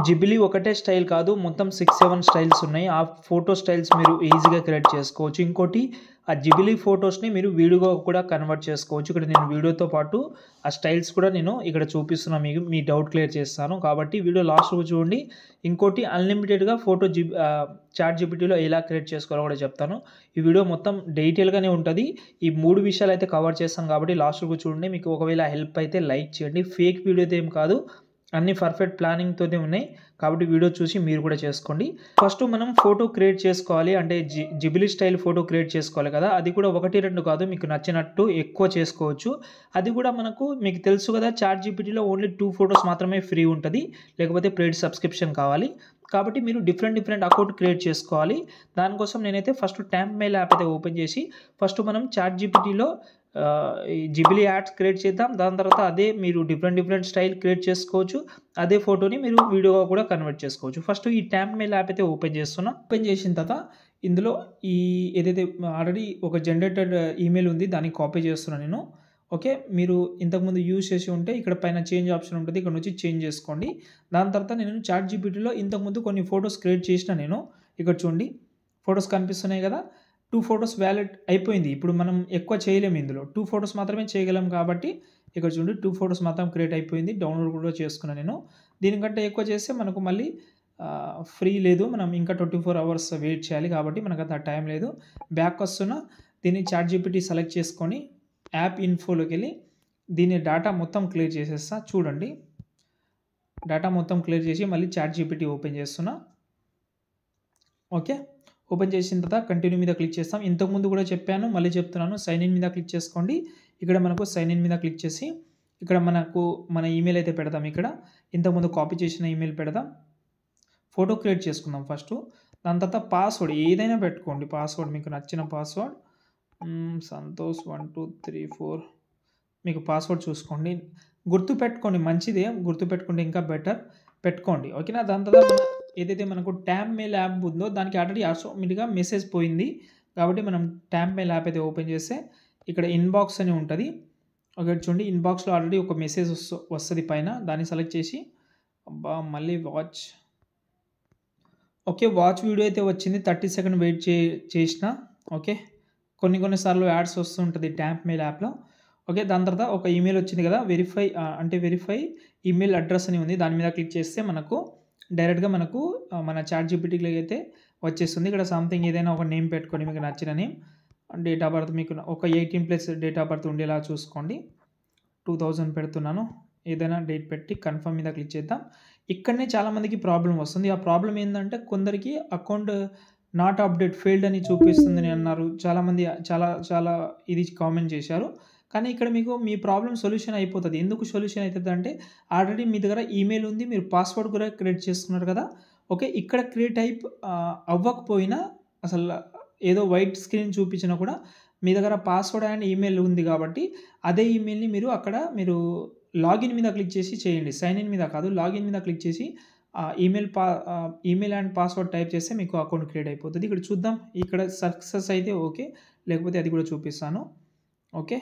జిబిలీ ఒకటే స్టైల్ కాదు, మొత్తం 6, 7 స్టైల్స్ ఉన్నాయి. ఆ ఫోటో స్టైల్స్ మీరు ఈజీగా క్రియేట్ చేసుకోవచ్చు. ఇంకోటి ఆ జిబిలీ ఫోటోస్‌ని మీరు వీడియోగా కూడా కన్వర్ట్ చేసుకోవచ్చు. ఇక్కడ నేను వీడియోతో పాటు ఆ స్టైల్స్ కూడా నేను ఇక్కడ చూపిస్తున్నా, మీకు మీ డౌట్ క్లియర్ చేస్తాను. కాబట్టి వీడియో లాస్ట్ వరకు చూడండి. ఇంకోటి అన్‌లిమిటెడ్‌గా చాట్ జీపీటీలో ఎలా క్రియేట్ చేసుకోవాలో కూడా చెప్తాను. ఈ వీడియో మొత్తం డీటెయిల్‌గానే ఉంటది. ఈ 3 విషయాలైతే కవర్ చేస్తాను కాబట్టి లాస్ట్ వరకు చూడండి. మీకు ఒకవేళ హెల్ప్ అయితే లైక్ చేయండి. ఫేక్ వీడియో అయితే ఏం కాదు, అన్ని పర్ఫెక్ట్ ప్లానింగ్‌తోనే ఉన్నాయి. కాబట్టి వీడియో చూసి మీరు కూడా చేసుకోండి. ఫస్ట్ మనం ఫోటో క్రియేట్ చేసుకోవాలి అంటే జిబిలీ స్టైల్ ఫోటో క్రియేట్ చేసుకోవాలి కదా! అది కూడా 1, 2 కాదు, మీకు నచ్చినట్టు ఎక్కువ చేసుకోవచ్చు. అది కూడా మీకు తెలుసు కదా, చాట్ జీపీటీలో ఓన్లీ 2 ఫోటోస్ మాత్రమే ఫ్రీ ఉంటది. లేకపోతే పెయిడ్ సబ్స్క్రిప్షన్ కావాలి. కాబట్టి మీరు డిఫరెంట్ అకౌంట్ క్రియేట్ చేసుకోవాలి. దానికోసం నేనైతే ఫస్ట్ ట్యాంప్‌మెయిల్ యాప్ అయితే ఓపెన్ చేసి ఫస్ట్ మనం చాట్ జీపీటీలో ఈ జిబిలీ యాడ్స్ క్రియేట్ చేద్దాం. దాని తర్వాత అదే మీరు డిఫరెంట్ స్టైల్ క్రియేట్ చేసుకోవచ్చు. అదే ఫోటోని మీరు వీడియోగా కూడా కన్వర్ట్ చేసుకోవచ్చు. ఫస్ట్ ఈ ట్యాంప్‌మెయిల్ యాప్ అయితే ఓపెన్ చేస్తున్నా. ఓపెన్ చేసిన తర్వాత ఇందులో ఏదైతే ఆల్రెడీ ఒక జనరేటెడ్ ఈమెయిల్ ఉంది, దాన్ని కాపీ చేస్తున్నా నేను. ఓకే, మీరు ఇంతకుముందు యూజ్ చేసి ఉంటే ఇక్కడ పైన చేంజ్ ఆప్షన్ ఉంటుంది, ఇక్కడ నుంచి చేంజ్ చేసుకోండి. దాని తర్వాత నేను చాట్ జీపీటీలో ఇంతకుముందు కొన్ని ఫోటోస్ క్రియేట్ చేసిన నేను. ఇక్కడ చూడండి, ఫోటోస్ కనిపిస్తున్నాయి కదా. 2 ఫోటోస్ వ్యాలిడ్ అయిపోయింది. ఇప్పుడు మనం ఎక్కువ చేయలేము, ఇందులో 2 ఫోటోస్ మాత్రమే చేయగలం. కాబట్టి ఇక్కడ చూడండి, 2 ఫోటోస్ మాత్రం క్రియేట్ అయిపోయింది. డౌన్లోడ్ కూడా చేసుకున్నాను నేను. దీనికంటే ఎక్కువ చేస్తే మనకు మళ్ళీ ఫ్రీ లేదు, మనం ఇంకా 24 అవర్స్ వెయిట్ చేయాలి. కాబట్టి మనకు అంత టైం లేదు. బ్యాక్ వస్తున్నా, దీన్ని చాట్ జీపీటీ సెలెక్ట్ చేసుకొని యాప్ ఇన్ఫోలోకి వెళ్ళి దీని డేటా మొత్తం క్లియర్ చేసేస్తా. చూడండి, డేటా మొత్తం క్లియర్ చేసి మళ్ళీ చాట్ జీపీటీ ఓపెన్ చేస్తున్నా. ఓకే, ఓపెన్ చేసిన తర్వాత కంటిన్యూ మీద క్లిక్ చేస్తాం. ఇంతకుముందు కూడా చెప్పాను, మళ్ళీ చెప్తున్నాను, సైన్ ఇన్ మీద క్లిక్ చేసుకోండి. ఇక్కడ మనకు సైన్ ఇన్ మీద క్లిక్ చేసి ఇక్కడ మన ఈమెయిల్ అయితే పెడదాం. ఇక్కడ ఇంతకుముందు కాపీ చేసిన ఈమెయిల్ పెడదాం. ఫోటో క్రియేట్ చేసుకుందాం ఫస్ట్. దాని తర్వాత పాస్వర్డ్ ఏదైనా పెట్టుకోండి. పాస్వర్డ్ మీకు నచ్చిన పాస్వర్డ్, సంతోష్ 1 2 3 4 మీకు పాస్వర్డ్ చూసుకోండి, గుర్తుపెట్టుకోండి. మంచిదే, గుర్తుపెట్టుకుంటే ఇంకా బెటర్, పెట్టుకోండి. ఓకేనా. దాని తర్వాత ఏదైతే మనకు ట్యాంప్‌మెయిల్ యాప్ ఉందో దానికి ఆల్రెడీ ఆటోమేటిక్‌గా మెసేజ్ పోయింది. కాబట్టి మనం ట్యాంప్‌మెయిల్ యాప్ అయితే ఓపెన్ చేస్తే ఇక్కడ ఇన్బాక్స్ అని ఉంటుంది. ఒకటి చూడండి, ఇన్బాక్స్లో ఆల్రెడీ ఒక మెసేజ్ వస్తుంది పైన. దాన్ని సెలెక్ట్ చేసి మళ్ళీ వాచ్. ఓకే, వాచ్ వీడియో అయితే వచ్చింది. 30 సెకండ్ వెయిట్ చేసిన. ఓకే, కొన్ని సార్లు యాడ్స్ వస్తుంటుంది ట్యాంప్‌మెయిల్ యాప్లో. ఓకే, దాని తర్వాత ఒక ఈమెయిల్ వచ్చింది కదా, వెరిఫై ఈమెయిల్ అడ్రస్ అని ఉంది. దాని మీద క్లిక్ చేస్తే మనకు డైరెక్ట్గా మన చాట్ జీపీటీలో అయితే వచ్చేస్తుంది. ఇక్కడ సంథింగ్ ఏదైనా ఒక నేమ్ పెట్టుకొని, మీకు నచ్చిన నేమ్, డేట్ ఆఫ్ బర్త్ మీకు ఒక 18+ డేట్ ఆఫ్ బర్త్ ఉండేలా చూసుకోండి. 2000 పెడుతున్నాను. ఏదైనా డేట్ పెట్టి కన్ఫర్మ్ మీద క్లిక్ చేద్దాం. ఇక్కడనే చాలామందికి ప్రాబ్లం వస్తుంది. ఆ ప్రాబ్లం ఏంటంటే కొందరికి అకౌంట్ నాట్ అప్డేట్ ఫెయిల్డ్ అని చూపిస్తుందని అన్నారు. చాలామంది చాలా ఇది కామెంట్ చేశారు. కానీ ఇక్కడ మీ ప్రాబ్లం సొల్యూషన్ అయిపోతుంది. ఎందుకు సొల్యూషన్ అవుతుంది అంటే ఆల్రెడీ మీ దగ్గర ఈమెయిల్ ఉంది, మీరు పాస్వర్డ్ కూడా క్రియేట్ చేసుకున్నారు కదా. ఓకే, ఇక్కడ క్రియేట్ అవ్వకపోయినా అసలు ఏదో వైట్ స్క్రీన్ చూపించినా కూడా మీ దగ్గర పాస్వర్డ్ అండ్ ఈమెయిల్ ఉంది. కాబట్టి అదే ఈమెయిల్ని మీరు లాగిన్ మీద క్లిక్ చేసి చేయండి. సైన్ ఇన్ మీద కాదు, లాగిన్ మీద క్లిక్ చేసి ఈమెయిల్ అండ్ పాస్వర్డ్ టైప్ చేస్తే మీకు అకౌంట్ క్రియేట్ అయిపోతుంది. ఇక్కడ చూద్దాం, ఇక్కడ సక్సెస్ అయితే ఓకే, లేకపోతే అది కూడా చూపిస్తాను. ఓకే,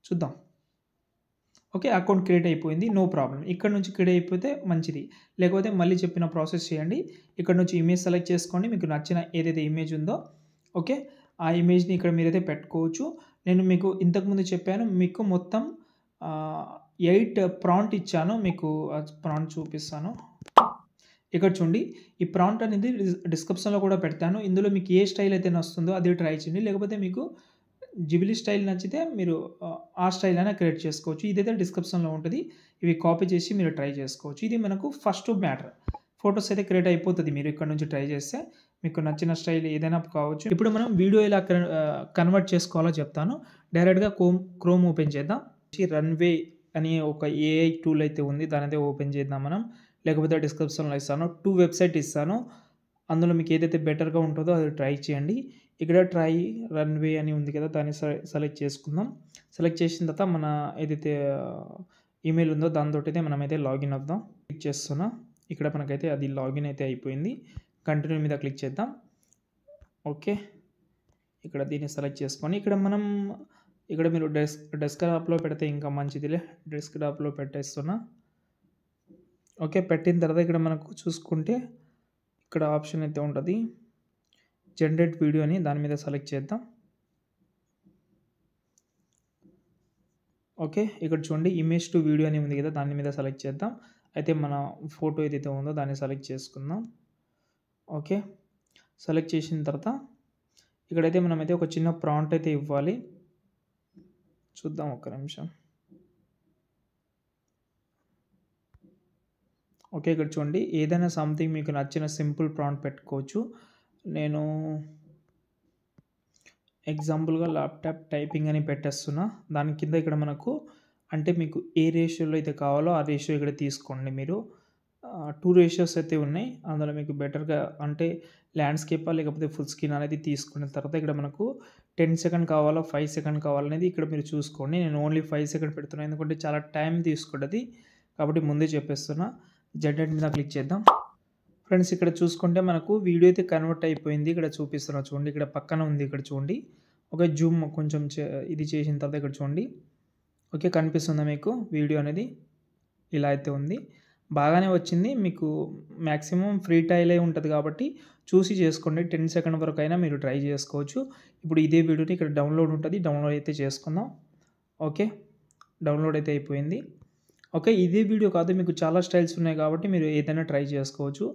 చూద్దాం. ఓకే, అకౌంట్ క్రియేట్ అయిపోయింది, నో ప్రాబ్లం. ఇక్కడ నుంచి క్రియేట్ అయిపోతే మంచిది, లేకపోతే మళ్ళీ చెప్పిన ప్రాసెస్ చేయండి. ఇక్కడ నుంచి ఇమేజ్ సెలెక్ట్ చేసుకోండి, మీకు నచ్చిన ఏదైతే ఇమేజ్ ఉందో. ఓకే, ఆ ఇమేజ్ని ఇక్కడ మీరైతే పెట్టుకోవచ్చు. నేను మీకు ఇంతకుముందు చెప్పాను, మీకు మొత్తం 8 ప్రాంప్ట్ ఇచ్చాను. మీకు ప్రాంప్ట్ చూపిస్తాను. ఇక్కడ చూడండి, ఈ ప్రాంప్ట్ అనేది డిస్క్రిప్షన్లో కూడా పెడతాను. ఇందులో మీకు ఏ స్టైల్ అయితే నస్తుందో అది ట్రై చేయండి. లేకపోతే మీకు జిబిలీ స్టైల్ నచ్చితే మీరు ఆ స్టైల్ అయినా క్రియేట్ చేసుకోవచ్చు. ఇదైతే డిస్క్రిప్షన్లో ఉంటుంది. ఇవి కాపీ చేసి మీరు ట్రై చేసుకోవచ్చు. ఇది మనకు ఫస్ట్ మ్యాటర్. ఫొటోస్ అయితే క్రియేట్ అయిపోతుంది మీరు ఇక్కడ నుంచి ట్రై చేస్తే. మీకు నచ్చిన స్టైల్ ఏదైనా కావచ్చు. ఇప్పుడు మనం వీడియో ఎలా కన్వర్ట్ చేసుకోవాలో చెప్తాను. డైరెక్ట్గా క్రోమ్ ఓపెన్ చేద్దాం. రన్వే అని ఒక ఏఐ టూల్ అయితే ఉంది, దాని అయితే ఓపెన్ చేద్దాం మనం. లేకపోతే డిస్క్రిప్షన్లో ఇస్తాను. 2 వెబ్సైట్ ఇస్తాను, అందులో మీకు ఏదైతే బెటర్గా ఉంటుందో అది ట్రై చేయండి. ఇక్కడ ట్రై రన్వే అని ఉంది కదా, దాన్ని సెలెక్ట్ చేసుకుందాం. సెలెక్ట్ చేసిన తర్వాత మన ఏదైతే ఈమెయిల్ ఉందో దాంతో అయితే మనమైతే లాగిన్ అవుదాం. క్లిక్ చేస్తున్నా. ఇక్కడ మనకైతే అది లాగిన్ అయితే అయిపోయింది. కంటిన్యూ మీద క్లిక్ చేద్దాం. ఓకే, ఇక్కడ దీన్ని సెలెక్ట్ చేసుకొని ఇక్కడ మీరు డెస్క్టాప్లో పెడితే ఇంకా మంచిదిలే. డెస్క్టాప్లో పెట్టేస్తున్నా. ఓకే. పెట్టిన తర్వాత ఇక్కడ మనకు చూసుకుంటే ఇక్కడ ఆప్షన్ అయితే ఉంటది. జనరేట్ వీడియో అని దాని మీద సెలెక్ట్ చేద్దాం. ఓకే. ఇక్కడ చూడండి ఇమేజ్ టు వీడియో అని ఉంది కదా! దాని మీద సెలెక్ట్ చేద్దాం. అయితే మన ఫోటో ఏదైతే ఉందో దాన్ని సెలెక్ట్ చేసుకుందాం. ఓకే. సెలెక్ట్ చేసిన తర్వాత ఇక్కడైతే మనమైతే ఒక చిన్న ప్రాంప్ట్ అయితే ఇవ్వాలి. చూద్దాం ఒక్క నిమిషం. ఓకే. ఇక్కడ చూడండి ఏదైనా సంథింగ్ మీకు నచ్చిన సింపుల్ ప్రాంప్ట్ పెట్టుకోవచ్చు. నేను ఎగ్జాంపుల్‌గా ల్యాప్‌టాప్ టైపింగ్ అని పెట్టేస్తున్నా. దాని కింద ఇక్కడ మనకు అంటే మీకు ఏ రేషియోలో అయితే కావాలో ఆ రేషియో ఇక్కడ తీసుకోండి మీరు. 2 రేషియోస్ అయితే ఉన్నాయి. అందులో మీకు బెటర్‌గా అంటే ల్యాండ్‌స్కేపా లేకపోతే ఫుల్ స్క్రీన్ అనేది తీసుకున్న తర్వాత ఇక్కడ మనకు 10 సెకండ్ కావాలా, 5 సెకండ్ కావాలనేది ఇక్కడ మీరు చూసుకోండి. నేను ఓన్లీ 5 సెకండ్ పెడుతున్నా. ఎందుకంటే చాలా టైం తీసుకుంటది. కాబట్టి ముందే చెప్పేస్తున్నా. జనరేట్ మీద క్లిక్ చేద్దాం. ఫ్రెండ్స్ ఇక్కడ చూసుకుంటే మనకు వీడియో అయితే కన్వర్ట్ అయిపోయింది. ఇక్కడ చూపిస్తున్నా చూడండి. ఇక్కడ పక్కన ఉంది ఇక్కడ చూడండి. ఓకే. జూమ్ కొంచెం ఇది చేసిన తర్వాత ఇక్కడ చూడండి. ఓకే. కనిపిస్తుందా మీకు వీడియో అనేది? ఇలా అయితే ఉంది. బాగానే వచ్చింది. మీకు మాక్సిమం ఫ్రీ ట్రయలే ఉంటది కాబట్టి చూసి చేసుకోండి. 10 సెకండ్ వరకైనా మీరు ట్రై చేసుకోవచ్చు. ఇప్పుడు ఇదే వీడియోని ఇక్కడ డౌన్‌లోడ్ ఉంటది. డౌన్‌లోడ్ అయితే చేసుకుందాం. ఓకే. డౌన్‌లోడ్ అయితే అయిపోయింది. ఓకే. ఇదే వీడియో కాదు మీకు చాలా స్టైల్స్ ఉన్నాయి కాబట్టి మీరు ఏదైనా ట్రై చేసుకోవచ్చు.